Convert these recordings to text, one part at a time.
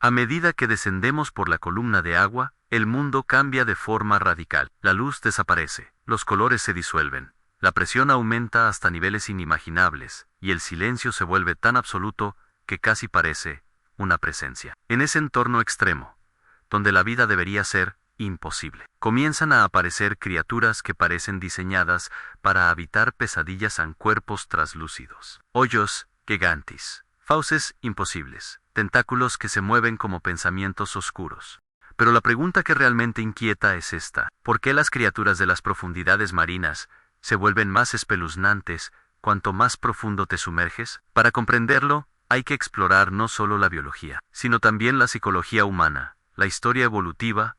A medida que descendemos por la columna de agua, el mundo cambia de forma radical. La luz desaparece, los colores se disuelven, la presión aumenta hasta niveles inimaginables, y el silencio se vuelve tan absoluto que casi parece una presencia. En ese entorno extremo, donde la vida debería ser imposible, comienzan a aparecer criaturas que parecen diseñadas para habitar pesadillas en cuerpos traslúcidos. Hoyos gigantes, fauces imposibles, tentáculos que se mueven como pensamientos oscuros. Pero la pregunta que realmente inquieta es esta: ¿por qué las criaturas de las profundidades marinas se vuelven más espeluznantes cuanto más profundo te sumerges? Para comprenderlo, hay que explorar no solo la biología, sino también la psicología humana, la historia evolutiva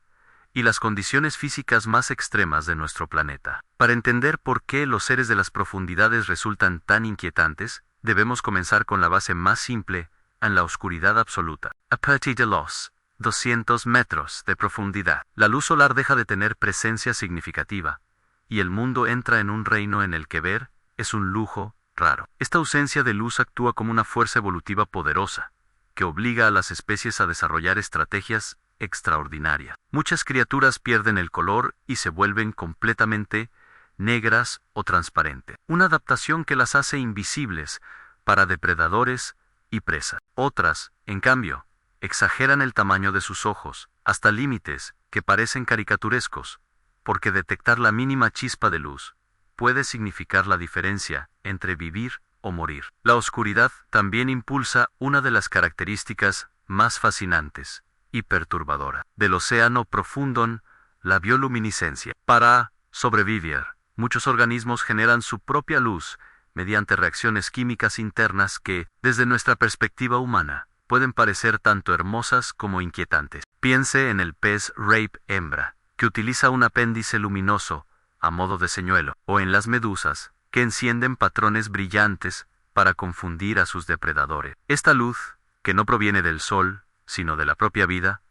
y las condiciones físicas más extremas de nuestro planeta. Para entender por qué los seres de las profundidades resultan tan inquietantes, debemos comenzar con la base más simple, en la oscuridad absoluta. A partir de los 200 metros de profundidad, la luz solar deja de tener presencia significativa, y el mundo entra en un reino en el que ver es un lujo raro. Esta ausencia de luz actúa como una fuerza evolutiva poderosa, que obliga a las especies a desarrollar estrategias extraordinarias. Muchas criaturas pierden el color y se vuelven completamente negras o transparentes, una adaptación que las hace invisibles para depredadores y presas. Otras, en cambio, exageran el tamaño de sus ojos, hasta límites que parecen caricaturescos, porque detectar la mínima chispa de luz puede significar la diferencia entre vivir o morir. La oscuridad también impulsa una de las características más fascinantes y perturbadoras del océano profundo, la bioluminiscencia. Para sobrevivir, muchos organismos generan su propia luz mediante reacciones químicas internas que, desde nuestra perspectiva humana, pueden parecer tanto hermosas como inquietantes. Piense en el pez rape hembra, que utiliza un apéndice luminoso a modo de señuelo, o en las medusas, que encienden patrones brillantes para confundir a sus depredadores. Esta luz, que no proviene del sol, sino de la propia vida,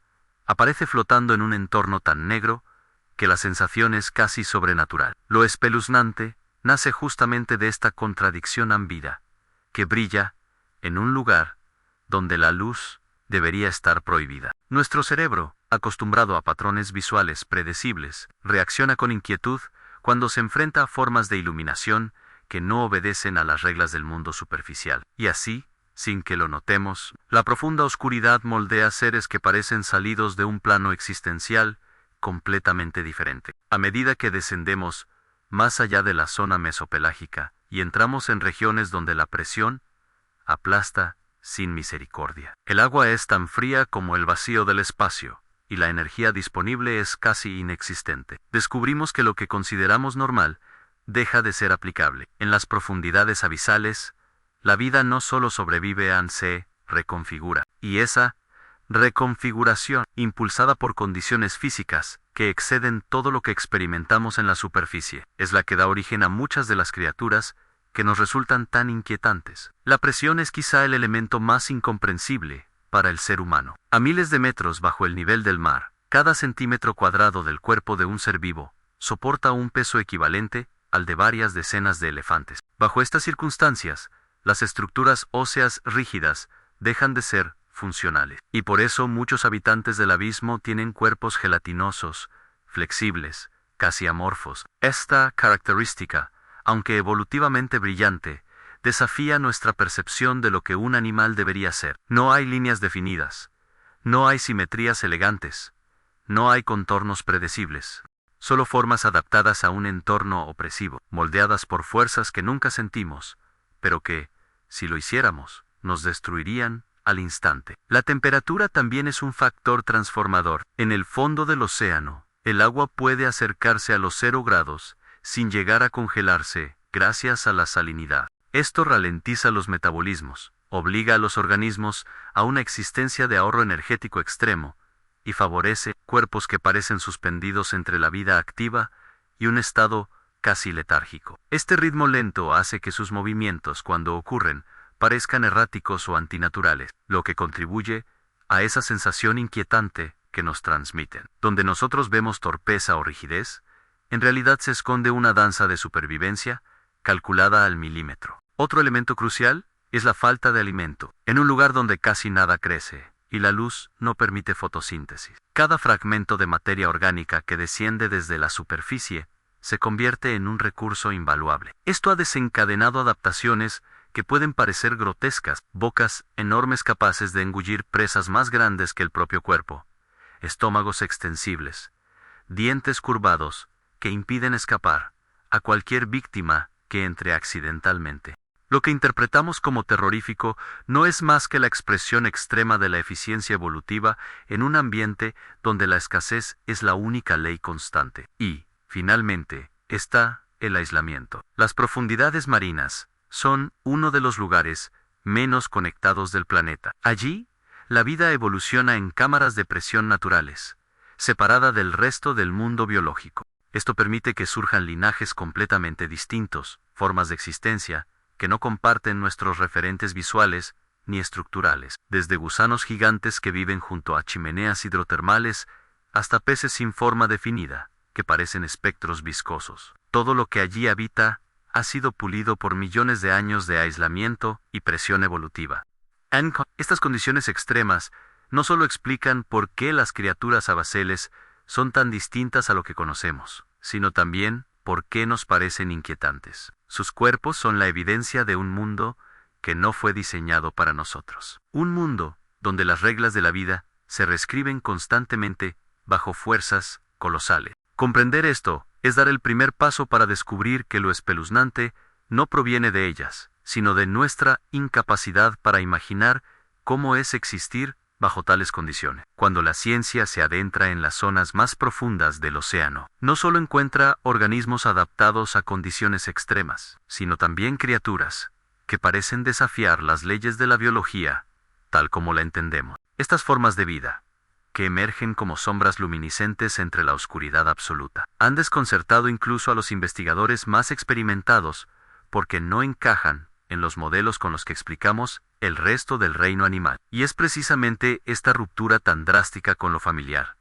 aparece flotando en un entorno tan negro que la sensación es casi sobrenatural. Lo espeluznante nace justamente de esta contradicción ambigua, que brilla en un lugar donde la luz debería estar prohibida. Nuestro cerebro, acostumbrado a patrones visuales predecibles, reacciona con inquietud cuando se enfrenta a formas de iluminación que no obedecen a las reglas del mundo superficial. Y así, sin que lo notemos, la profunda oscuridad moldea seres que parecen salidos de un plano existencial completamente diferente. A medida que descendemos más allá de la zona mesopelágica y entramos en regiones donde la presión aplasta sin misericordia. El agua es tan fría como el vacío del espacio, y la energía disponible es casi inexistente. Descubrimos que lo que consideramos normal deja de ser aplicable. En las profundidades abisales, la vida no solo sobrevive, se reconfigura. Y esa reconfiguración, impulsada por condiciones físicas que exceden todo lo que experimentamos en la superficie, es la que da origen a muchas de las criaturas que nos resultan tan inquietantes. La presión es quizá el elemento más incomprensible para el ser humano. A miles de metros bajo el nivel del mar, cada centímetro cuadrado del cuerpo de un ser vivo soporta un peso equivalente al de varias decenas de elefantes. Bajo estas circunstancias, las estructuras óseas rígidas dejan de ser funcionales. Y por eso muchos habitantes del abismo tienen cuerpos gelatinosos, flexibles, casi amorfos. Esta característica, aunque evolutivamente brillante, desafía nuestra percepción de lo que un animal debería ser. No hay líneas definidas, no hay simetrías elegantes, no hay contornos predecibles, solo formas adaptadas a un entorno opresivo, moldeadas por fuerzas que nunca sentimos, pero que, si lo hiciéramos, nos destruirían al instante. La temperatura también es un factor transformador. En el fondo del océano, el agua puede acercarse a los 0 grados sin llegar a congelarse gracias a la salinidad. Esto ralentiza los metabolismos, obliga a los organismos a una existencia de ahorro energético extremo y favorece cuerpos que parecen suspendidos entre la vida activa y un estado casi letárgico. Este ritmo lento hace que sus movimientos, cuando ocurren, parezcan erráticos o antinaturales, lo que contribuye a esa sensación inquietante que nos transmiten. Donde nosotros vemos torpeza o rigidez, en realidad se esconde una danza de supervivencia calculada al milímetro. Otro elemento crucial es la falta de alimento. En un lugar donde casi nada crece y la luz no permite fotosíntesis. Cada fragmento de materia orgánica que desciende desde la superficie se convierte en un recurso invaluable. Esto ha desencadenado adaptaciones que pueden parecer grotescas: bocas enormes capaces de engullir presas más grandes que el propio cuerpo, estómagos extensibles, dientes curvados que impiden escapar a cualquier víctima que entre accidentalmente. Lo que interpretamos como terrorífico no es más que la expresión extrema de la eficiencia evolutiva en un ambiente donde la escasez es la única ley constante. Y, finalmente, está el aislamiento. Las profundidades marinas son uno de los lugares menos conectados del planeta. Allí, la vida evoluciona en cámaras de presión naturales, separada del resto del mundo biológico. Esto permite que surjan linajes completamente distintos, formas de existencia, que no comparten nuestros referentes visuales ni estructurales, desde gusanos gigantes que viven junto a chimeneas hidrotermales, hasta peces sin forma definida, que parecen espectros viscosos. Todo lo que allí habita ha sido pulido por millones de años de aislamiento y presión evolutiva. Estas condiciones extremas no solo explican por qué las criaturas abaceles son tan distintas a lo que conocemos, sino también por qué nos parecen inquietantes. Sus cuerpos son la evidencia de un mundo que no fue diseñado para nosotros. Un mundo donde las reglas de la vida se reescriben constantemente bajo fuerzas colosales. Comprender esto es dar el primer paso para descubrir que lo espeluznante no proviene de ellas, sino de nuestra incapacidad para imaginar cómo es existir bajo tales condiciones. Cuando la ciencia se adentra en las zonas más profundas del océano, no solo encuentra organismos adaptados a condiciones extremas, sino también criaturas que parecen desafiar las leyes de la biología, tal como la entendemos. Estas formas de vida, que emergen como sombras luminiscentes entre la oscuridad absoluta, han desconcertado incluso a los investigadores más experimentados, porque no encajan en los modelos con los que explicamos el resto del reino animal. Y es precisamente esta ruptura tan drástica con lo familiar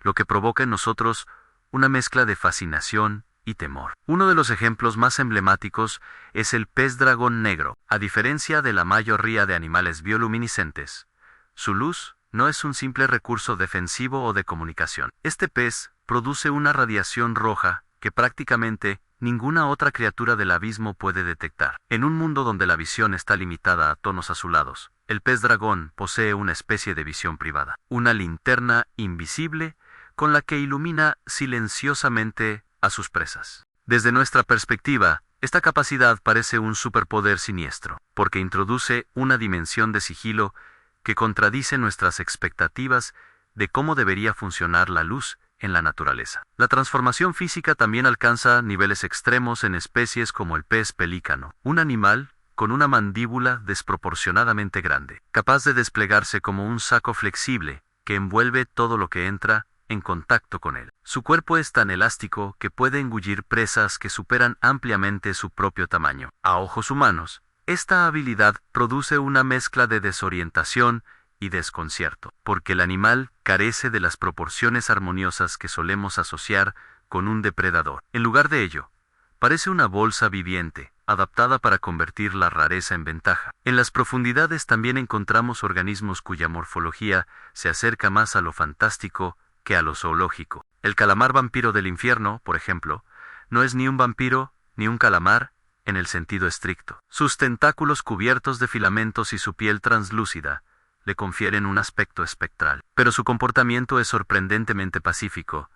lo que provoca en nosotros una mezcla de fascinación y temor. Uno de los ejemplos más emblemáticos es el pez dragón negro. A diferencia de la mayoría de animales bioluminiscentes, su luz no es un simple recurso defensivo o de comunicación. Este pez produce una radiación roja que prácticamente ninguna otra criatura del abismo puede detectar. En un mundo donde la visión está limitada a tonos azulados, el pez dragón posee una especie de visión privada, una linterna invisible con la que ilumina silenciosamente a sus presas. Desde nuestra perspectiva, esta capacidad parece un superpoder siniestro, porque introduce una dimensión de sigilo que contradice nuestras expectativas de cómo debería funcionar la luz en la naturaleza. La transformación física también alcanza niveles extremos en especies como el pez pelícano, un animal con una mandíbula desproporcionadamente grande, capaz de desplegarse como un saco flexible que envuelve todo lo que entra en contacto con él. Su cuerpo es tan elástico que puede engullir presas que superan ampliamente su propio tamaño. A ojos humanos, esta habilidad produce una mezcla de desorientación y desconcierto, porque el animal carece de las proporciones armoniosas que solemos asociar con un depredador. En lugar de ello, parece una bolsa viviente, adaptada para convertir la rareza en ventaja. En las profundidades también encontramos organismos cuya morfología se acerca más a lo fantástico que a lo zoológico. El calamar vampiro del infierno, por ejemplo, no es ni un vampiro ni un calamar en el sentido estricto. Sus tentáculos cubiertos de filamentos y su piel translúcida le confieren un aspecto espectral. Pero su comportamiento es sorprendentemente pacífico.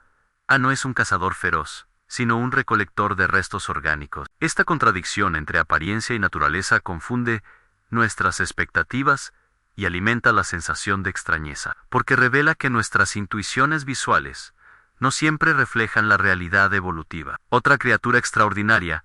No es un cazador feroz, sino un recolector de restos orgánicos. Esta contradicción entre apariencia y naturaleza confunde nuestras expectativas y alimenta la sensación de extrañeza, porque revela que nuestras intuiciones visuales no siempre reflejan la realidad evolutiva. Otra criatura extraordinaria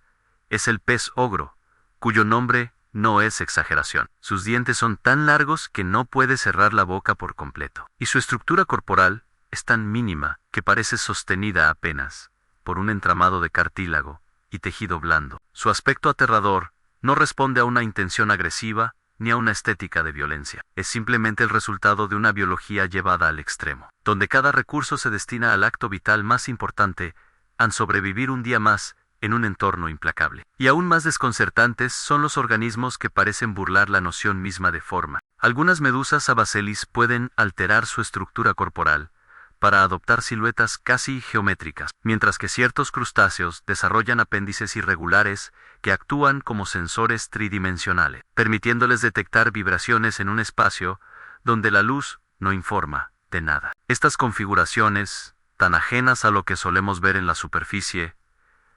es el pez ogro, cuyo nombre no es exageración. Sus dientes son tan largos que no puede cerrar la boca por completo, y su estructura corporal es tan mínima que parece sostenida apenas por un entramado de cartílago y tejido blando. Su aspecto aterrador no responde a una intención agresiva ni a una estética de violencia. Es simplemente el resultado de una biología llevada al extremo, donde cada recurso se destina al acto vital más importante, a sobrevivir un día más en un entorno implacable. Y aún más desconcertantes son los organismos que parecen burlar la noción misma de forma. Algunas medusas abacelis pueden alterar su estructura corporal para adoptar siluetas casi geométricas, mientras que ciertos crustáceos desarrollan apéndices irregulares que actúan como sensores tridimensionales, permitiéndoles detectar vibraciones en un espacio donde la luz no informa de nada. Estas configuraciones, tan ajenas a lo que solemos ver en la superficie,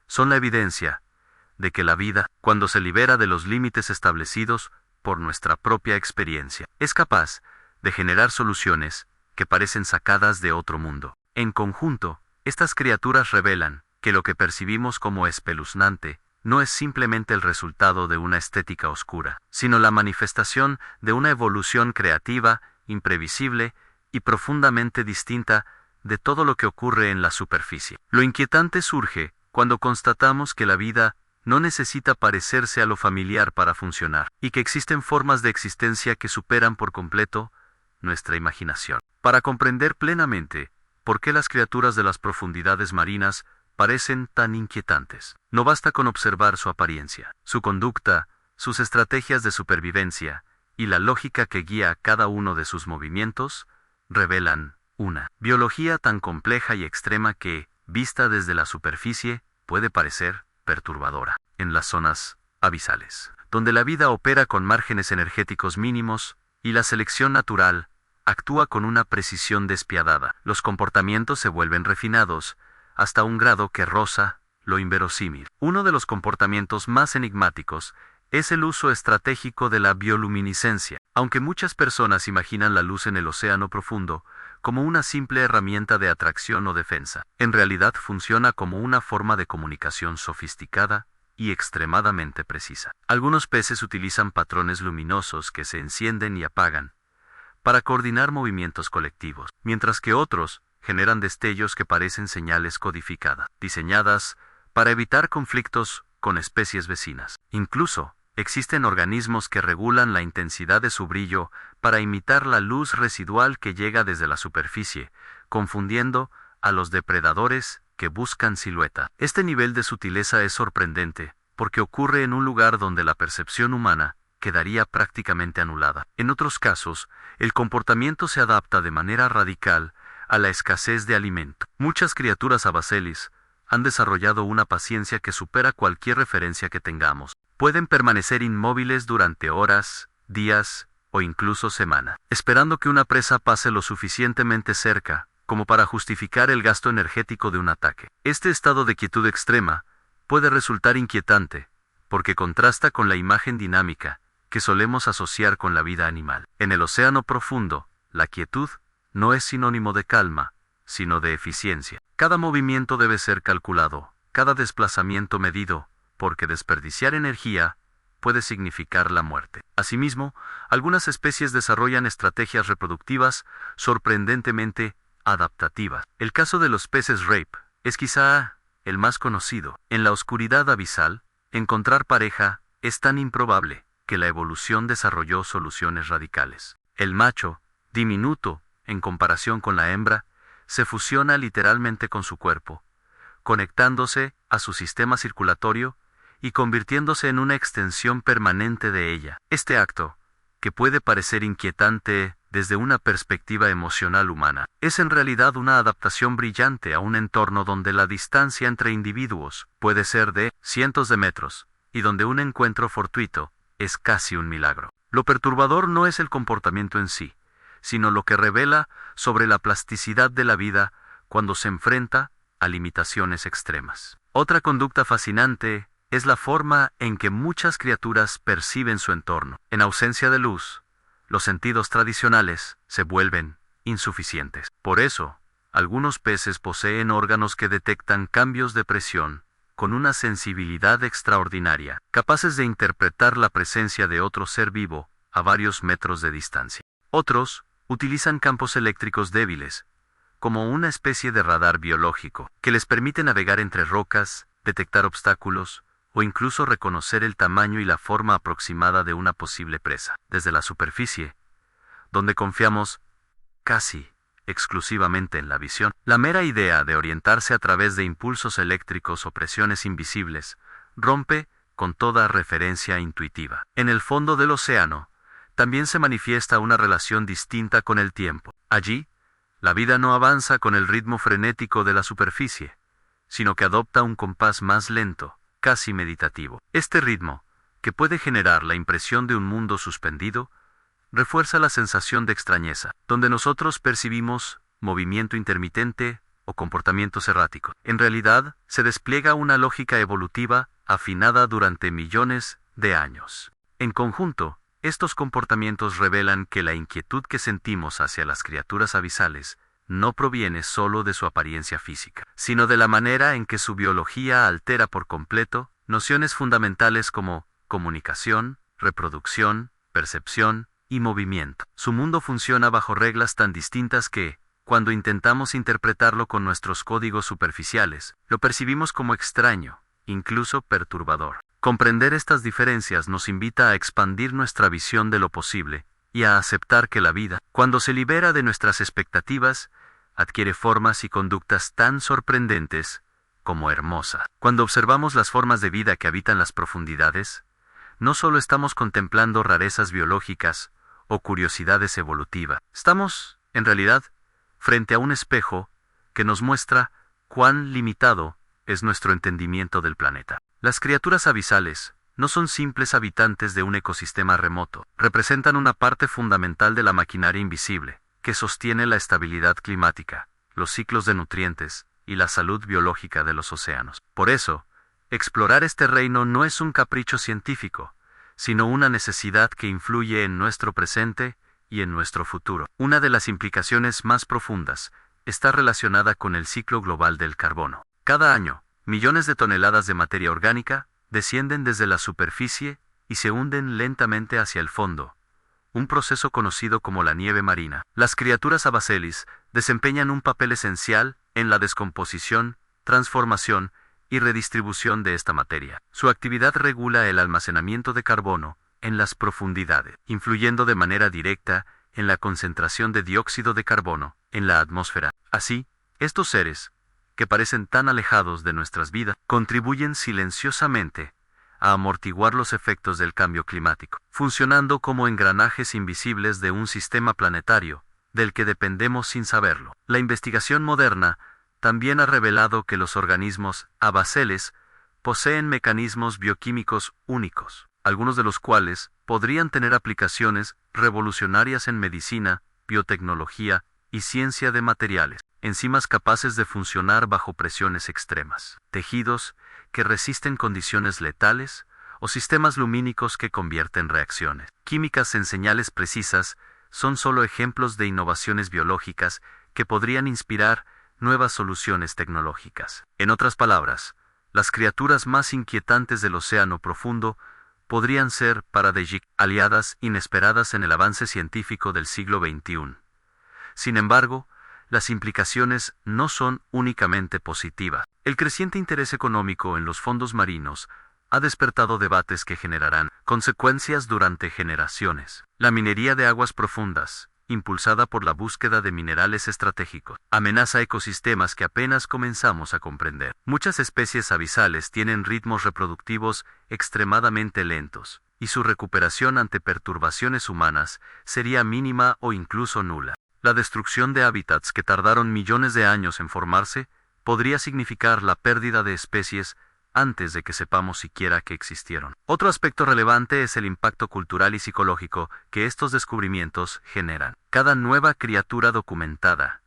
son la evidencia de que la vida, cuando se libera de los límites establecidos por nuestra propia experiencia, es capaz de generar soluciones que parecen sacadas de otro mundo. En conjunto, estas criaturas revelan que lo que percibimos como espeluznante no es simplemente el resultado de una estética oscura, sino la manifestación de una evolución creativa, imprevisible y profundamente distinta de todo lo que ocurre en la superficie. Lo inquietante surge cuando constatamos que la vida no necesita parecerse a lo familiar para funcionar, y que existen formas de existencia que superan por completo nuestra imaginación. Para comprender plenamente por qué las criaturas de las profundidades marinas parecen tan inquietantes, no basta con observar su apariencia, su conducta, sus estrategias de supervivencia y la lógica que guía cada uno de sus movimientos revelan una biología tan compleja y extrema que, vista desde la superficie, puede parecer perturbadora. En las zonas abisales, donde la vida opera con márgenes energéticos mínimos y la selección natural actúa con una precisión despiadada, los comportamientos se vuelven refinados hasta un grado que roza lo inverosímil. Uno de los comportamientos más enigmáticos es el uso estratégico de la bioluminiscencia. Aunque muchas personas imaginan la luz en el océano profundo como una simple herramienta de atracción o defensa, en realidad funciona como una forma de comunicación sofisticada y extremadamente precisa. Algunos peces utilizan patrones luminosos que se encienden y apagan para coordinar movimientos colectivos, mientras que otros generan destellos que parecen señales codificadas, diseñadas para evitar conflictos con especies vecinas. Incluso, existen organismos que regulan la intensidad de su brillo para imitar la luz residual que llega desde la superficie, confundiendo a los depredadores que buscan silueta. Este nivel de sutileza es sorprendente, porque ocurre en un lugar donde la percepción humana quedaría prácticamente anulada. En otros casos, el comportamiento se adapta de manera radical a la escasez de alimento. Muchas criaturas abacelis han desarrollado una paciencia que supera cualquier referencia que tengamos. Pueden permanecer inmóviles durante horas, días o incluso semanas, esperando que una presa pase lo suficientemente cerca como para justificar el gasto energético de un ataque. Este estado de quietud extrema puede resultar inquietante, porque contrasta con la imagen dinámica que solemos asociar con la vida animal. En el océano profundo, la quietud no es sinónimo de calma, sino de eficiencia. Cada movimiento debe ser calculado, cada desplazamiento medido, porque desperdiciar energía puede significar la muerte. Asimismo, algunas especies desarrollan estrategias reproductivas sorprendentemente adaptativas. El caso de los peces rape es quizá el más conocido. En la oscuridad abisal, encontrar pareja es tan improbable que la evolución desarrolló soluciones radicales. El macho, diminuto en comparación con la hembra, se fusiona literalmente con su cuerpo, conectándose a su sistema circulatorio y convirtiéndose en una extensión permanente de ella. Este acto, que puede parecer inquietante desde una perspectiva emocional humana, es en realidad una adaptación brillante a un entorno donde la distancia entre individuos puede ser de cientos de metros, y donde un encuentro fortuito es casi un milagro. Lo perturbador no es el comportamiento en sí, sino lo que revela sobre la plasticidad de la vida cuando se enfrenta a limitaciones extremas. Otra conducta fascinante es la forma en que muchas criaturas perciben su entorno. En ausencia de luz, los sentidos tradicionales se vuelven insuficientes. Por eso, algunos peces poseen órganos que detectan cambios de presión con una sensibilidad extraordinaria, capaces de interpretar la presencia de otro ser vivo a varios metros de distancia. Otros utilizan campos eléctricos débiles, como una especie de radar biológico, que les permite navegar entre rocas, detectar obstáculos, o incluso reconocer el tamaño y la forma aproximada de una posible presa. Desde la superficie, donde confiamos casi exclusivamente en la visión. La mera idea de orientarse a través de impulsos eléctricos o presiones invisibles rompe con toda referencia intuitiva. En el fondo del océano, también se manifiesta una relación distinta con el tiempo. Allí, la vida no avanza con el ritmo frenético de la superficie, sino que adopta un compás más lento, casi meditativo. Este ritmo, que puede generar la impresión de un mundo suspendido, refuerza la sensación de extrañeza, donde nosotros percibimos movimiento intermitente o comportamientos erráticos. En realidad, se despliega una lógica evolutiva afinada durante millones de años. En conjunto, estos comportamientos revelan que la inquietud que sentimos hacia las criaturas abisales no proviene solo de su apariencia física, sino de la manera en que su biología altera por completo nociones fundamentales como comunicación, reproducción, percepción y movimiento. Su mundo funciona bajo reglas tan distintas que, cuando intentamos interpretarlo con nuestros códigos superficiales, lo percibimos como extraño, incluso perturbador. Comprender estas diferencias nos invita a expandir nuestra visión de lo posible y a aceptar que la vida, cuando se libera de nuestras expectativas, adquiere formas y conductas tan sorprendentes como hermosas. Cuando observamos las formas de vida que habitan las profundidades, no solo estamos contemplando rarezas biológicas o curiosidades evolutivas, estamos, en realidad, frente a un espejo que nos muestra cuán limitado es nuestro entendimiento del planeta. Las criaturas abisales no son simples habitantes de un ecosistema remoto, representan una parte fundamental de la maquinaria invisible, que sostiene la estabilidad climática, los ciclos de nutrientes y la salud biológica de los océanos. Por eso, explorar este reino no es un capricho científico, sino una necesidad que influye en nuestro presente y en nuestro futuro. Una de las implicaciones más profundas está relacionada con el ciclo global del carbono. Cada año, millones de toneladas de materia orgánica descienden desde la superficie y se hunden lentamente hacia el fondo, un proceso conocido como la nieve marina. Las criaturas abaselis desempeñan un papel esencial en la descomposición, transformación y redistribución de esta materia. Su actividad regula el almacenamiento de carbono en las profundidades, influyendo de manera directa en la concentración de dióxido de carbono en la atmósfera. Así, estos seres, que parecen tan alejados de nuestras vidas, contribuyen silenciosamente a amortiguar los efectos del cambio climático, funcionando como engranajes invisibles de un sistema planetario, del que dependemos sin saberlo. La investigación moderna también ha revelado que los organismos abaseles poseen mecanismos bioquímicos únicos, algunos de los cuales podrían tener aplicaciones revolucionarias en medicina, biotecnología y ciencia de materiales. Enzimas capaces de funcionar bajo presiones extremas, tejidos que resisten condiciones letales o sistemas lumínicos que convierten reacciones químicas en señales precisas son solo ejemplos de innovaciones biológicas que podrían inspirar nuevas soluciones tecnológicas. En otras palabras, las criaturas más inquietantes del océano profundo podrían ser paradigmáticas, aliadas inesperadas en el avance científico del siglo XXI. Sin embargo, las implicaciones no son únicamente positivas. El creciente interés económico en los fondos marinos ha despertado debates que generarán consecuencias durante generaciones. La minería de aguas profundas, impulsada por la búsqueda de minerales estratégicos, amenaza ecosistemas que apenas comenzamos a comprender. Muchas especies abisales tienen ritmos reproductivos extremadamente lentos, y su recuperación ante perturbaciones humanas sería mínima o incluso nula. La destrucción de hábitats que tardaron millones de años en formarse podría significar la pérdida de especies antes de que sepamos siquiera que existieron. Otro aspecto relevante es el impacto cultural y psicológico que estos descubrimientos generan. Cada nueva criatura documentada,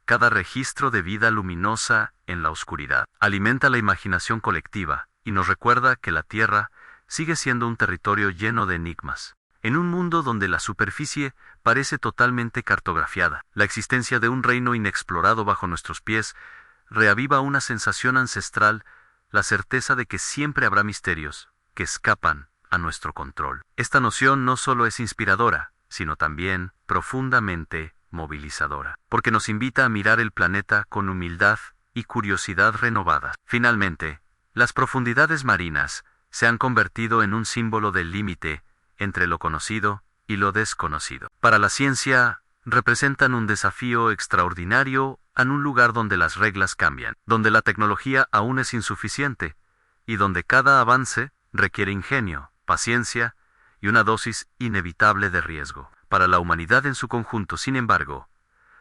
cada registro de vida luminosa en la oscuridad, alimenta la imaginación colectiva y nos recuerda que la Tierra sigue siendo un territorio lleno de enigmas. En un mundo donde la superficie parece totalmente cartografiada, la existencia de un reino inexplorado bajo nuestros pies reaviva una sensación ancestral, la certeza de que siempre habrá misterios que escapan a nuestro control. Esta noción no solo es inspiradora, sino también profundamente movilizadora, porque nos invita a mirar el planeta con humildad y curiosidad renovadas. Finalmente, las profundidades marinas se han convertido en un símbolo del límite entre lo conocido y lo desconocido. Para la ciencia, representan un desafío extraordinario en un lugar donde las reglas cambian, donde la tecnología aún es insuficiente, y donde cada avance requiere ingenio, paciencia y una dosis inevitable de riesgo. Para la humanidad en su conjunto, sin embargo,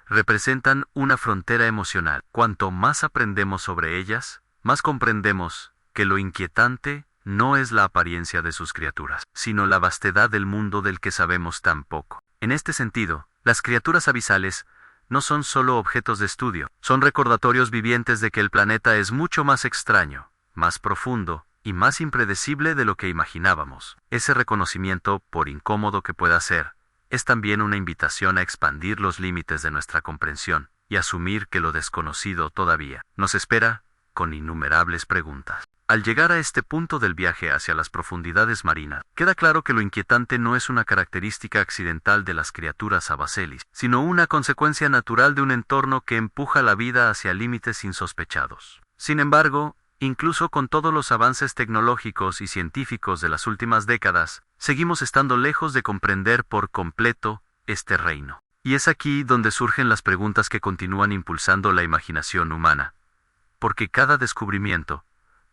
representan una frontera emocional. Cuanto más aprendemos sobre ellas, más comprendemos que lo inquietante no es la apariencia de sus criaturas, sino la vastedad del mundo del que sabemos tan poco. En este sentido, las criaturas abisales no son solo objetos de estudio, son recordatorios vivientes de que el planeta es mucho más extraño, más profundo y más impredecible de lo que imaginábamos. Ese reconocimiento, por incómodo que pueda ser, es también una invitación a expandir los límites de nuestra comprensión y asumir que lo desconocido todavía nos espera con innumerables preguntas. Al llegar a este punto del viaje hacia las profundidades marinas, queda claro que lo inquietante no es una característica accidental de las criaturas abacelis, sino una consecuencia natural de un entorno que empuja la vida hacia límites insospechados. Sin embargo, incluso con todos los avances tecnológicos y científicos de las últimas décadas, seguimos estando lejos de comprender por completo este reino. Y es aquí donde surgen las preguntas que continúan impulsando la imaginación humana, porque cada descubrimiento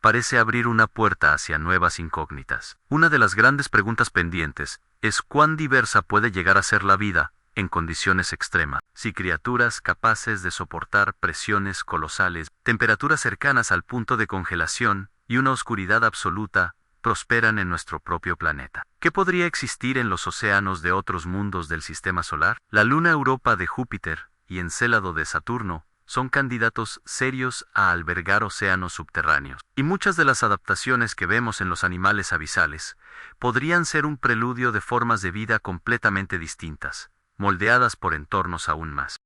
parece abrir una puerta hacia nuevas incógnitas. Una de las grandes preguntas pendientes es cuán diversa puede llegar a ser la vida en condiciones extremas. Si criaturas capaces de soportar presiones colosales, temperaturas cercanas al punto de congelación y una oscuridad absoluta prosperan en nuestro propio planeta. ¿Qué podría existir en los océanos de otros mundos del sistema solar? La luna Europa de Júpiter y Encélado de Saturno son candidatos serios a albergar océanos subterráneos, y muchas de las adaptaciones que vemos en los animales abisales podrían ser un preludio de formas de vida completamente distintas, moldeadas por entornos aún más.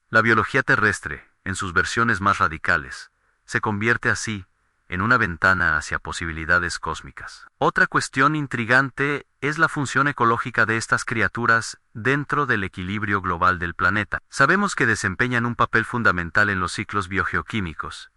La biología terrestre, en sus versiones más radicales, se convierte así en una ventana hacia posibilidades cósmicas. Otra cuestión intrigante es la función ecológica de estas criaturas dentro del equilibrio global del planeta. Sabemos que desempeñan un papel fundamental en los ciclos biogeoquímicos,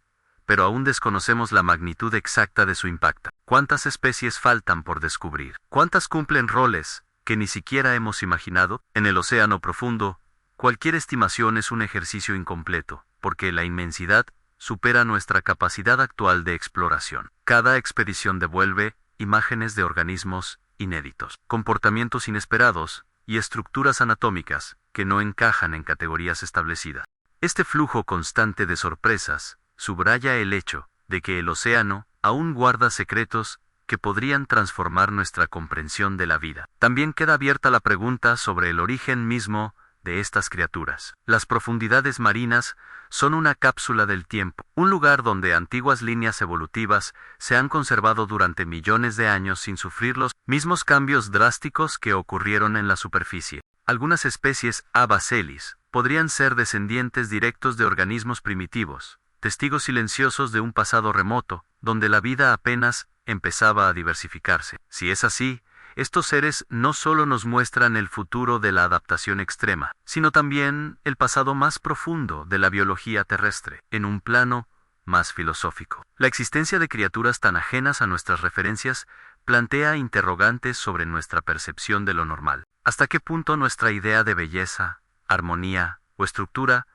pero aún desconocemos la magnitud exacta de su impacto. ¿Cuántas especies faltan por descubrir? ¿Cuántas cumplen roles que ni siquiera hemos imaginado? En el océano profundo, cualquier estimación es un ejercicio incompleto, porque la inmensidad supera nuestra capacidad actual de exploración. Cada expedición devuelve imágenes de organismos inéditos, comportamientos inesperados y estructuras anatómicas que no encajan en categorías establecidas. Este flujo constante de sorpresas subraya el hecho de que el océano aún guarda secretos que podrían transformar nuestra comprensión de la vida. También queda abierta la pregunta sobre el origen mismo de estas criaturas. Las profundidades marinas son una cápsula del tiempo, un lugar donde antiguas líneas evolutivas se han conservado durante millones de años sin sufrir los mismos cambios drásticos que ocurrieron en la superficie. Algunas especies abacelis podrían ser descendientes directos de organismos primitivos, testigos silenciosos de un pasado remoto, donde la vida apenas empezaba a diversificarse. Si es así, estos seres no solo nos muestran el futuro de la adaptación extrema, sino también el pasado más profundo de la biología terrestre, en un plano más filosófico. La existencia de criaturas tan ajenas a nuestras referencias plantea interrogantes sobre nuestra percepción de lo normal. ¿Hasta qué punto nuestra idea de belleza, armonía o estructura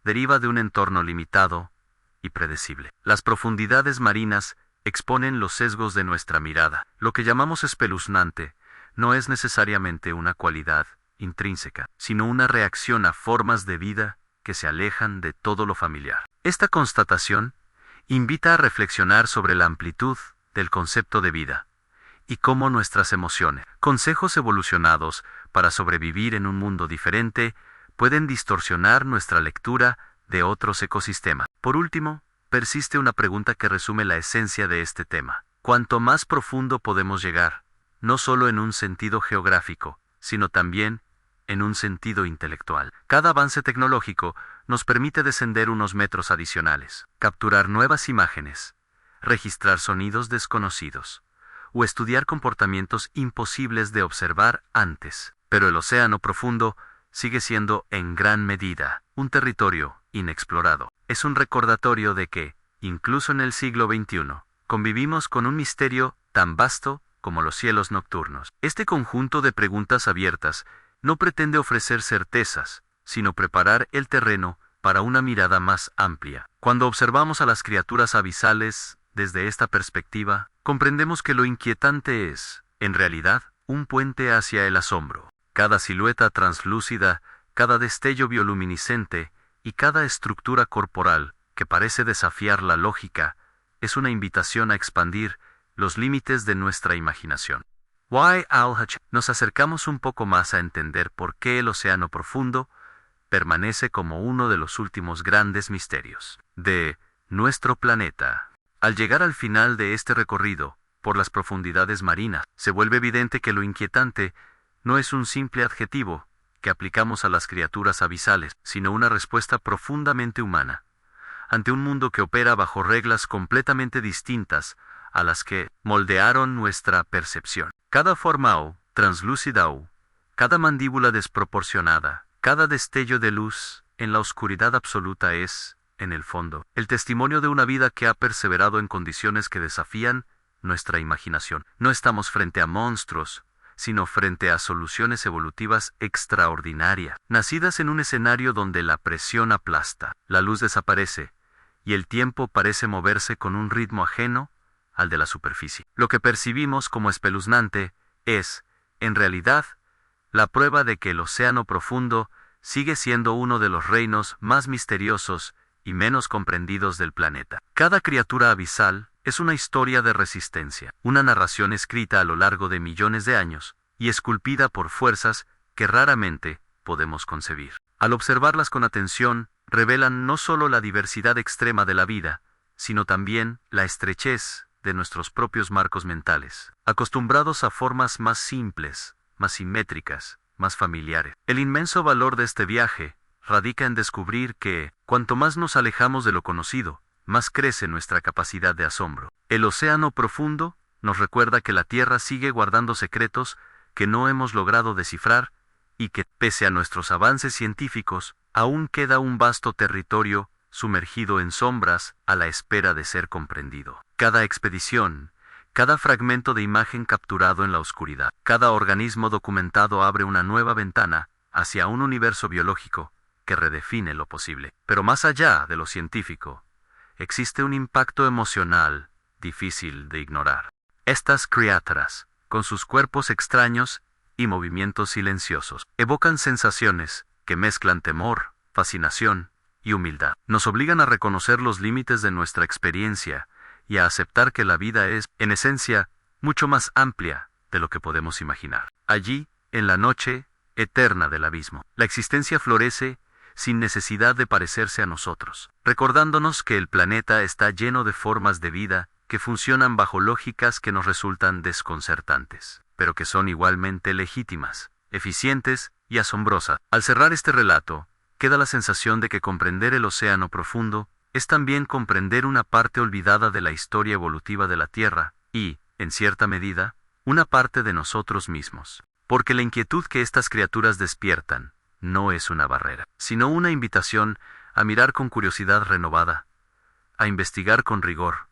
deriva de un entorno limitado y predecible? Las profundidades marinas exponen los sesgos de nuestra mirada. Lo que llamamos espeluznante no es necesariamente una cualidad intrínseca, sino una reacción a formas de vida que se alejan de todo lo familiar. Esta constatación invita a reflexionar sobre la amplitud del concepto de vida y cómo nuestras emociones, consejos evolucionados para sobrevivir en un mundo diferente, pueden distorsionar nuestra lectura de otros ecosistemas. Por último, persiste una pregunta que resume la esencia de este tema. ¿Cuánto más profundo podemos llegar? No solo en un sentido geográfico, sino también en un sentido intelectual. Cada avance tecnológico nos permite descender unos metros adicionales, capturar nuevas imágenes, registrar sonidos desconocidos, o estudiar comportamientos imposibles de observar antes. Pero el océano profundo sigue siendo en gran medida un territorio inexplorado. Es un recordatorio de que, incluso en el siglo XXI, convivimos con un misterio tan vasto como los cielos nocturnos. Este conjunto de preguntas abiertas no pretende ofrecer certezas, sino preparar el terreno para una mirada más amplia. Cuando observamos a las criaturas abisales desde esta perspectiva, comprendemos que lo inquietante es, en realidad, un puente hacia el asombro. Cada silueta translúcida, cada destello bioluminiscente y cada estructura corporal que parece desafiar la lógica es una invitación a expandir los límites de nuestra imaginación. Nos acercamos un poco más a entender por qué el océano profundo permanece como uno de los últimos grandes misterios de nuestro planeta. Al llegar al final de este recorrido por las profundidades marinas, se vuelve evidente que lo inquietante no es un simple adjetivo que aplicamos a las criaturas abisales, sino una respuesta profundamente humana, ante un mundo que opera bajo reglas completamente distintas a las que moldearon nuestra percepción. Cada forma o translúcida o cada mandíbula desproporcionada, cada destello de luz en la oscuridad absoluta es, en el fondo, el testimonio de una vida que ha perseverado en condiciones que desafían nuestra imaginación. No estamos frente a monstruos, sino frente a soluciones evolutivas extraordinarias, nacidas en un escenario donde la presión aplasta, la luz desaparece, y el tiempo parece moverse con un ritmo ajeno al de la superficie. Lo que percibimos como espeluznante es, en realidad, la prueba de que el océano profundo sigue siendo uno de los reinos más misteriosos y menos comprendidos del planeta. Cada criatura abisal es una historia de resistencia, una narración escrita a lo largo de millones de años y esculpida por fuerzas que raramente podemos concebir. Al observarlas con atención, revelan no solo la diversidad extrema de la vida, sino también la estrechez de nuestros propios marcos mentales, acostumbrados a formas más simples, más simétricas, más familiares. El inmenso valor de este viaje radica en descubrir que, cuanto más nos alejamos de lo conocido, más crece nuestra capacidad de asombro. El océano profundo nos recuerda que la Tierra sigue guardando secretos que no hemos logrado descifrar y que, pese a nuestros avances científicos, aún queda un vasto territorio sumergido en sombras a la espera de ser comprendido. Cada expedición, cada fragmento de imagen capturado en la oscuridad, cada organismo documentado abre una nueva ventana hacia un universo biológico que redefine lo posible. Pero más allá de lo científico, existe un impacto emocional difícil de ignorar. Estas criaturas, con sus cuerpos extraños y movimientos silenciosos, evocan sensaciones que mezclan temor, fascinación y humildad. Nos obligan a reconocer los límites de nuestra experiencia y a aceptar que la vida es, en esencia, mucho más amplia de lo que podemos imaginar. Allí, en la noche eterna del abismo, la existencia florece sin necesidad de parecerse a nosotros, recordándonos que el planeta está lleno de formas de vida que funcionan bajo lógicas que nos resultan desconcertantes, pero que son igualmente legítimas, eficientes y asombrosas. Al cerrar este relato, queda la sensación de que comprender el océano profundo es también comprender una parte olvidada de la historia evolutiva de la Tierra y, en cierta medida, una parte de nosotros mismos. Porque la inquietud que estas criaturas despiertan no es una barrera, sino una invitación a mirar con curiosidad renovada, a investigar con rigor,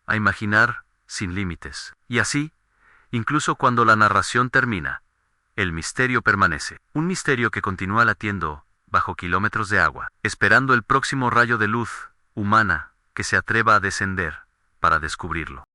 a imaginar sin límites. Y así, incluso cuando la narración termina, el misterio permanece, un misterio que continúa latiendo bajo kilómetros de agua, esperando el próximo rayo de luz humana que se atreva a descender para descubrirlo.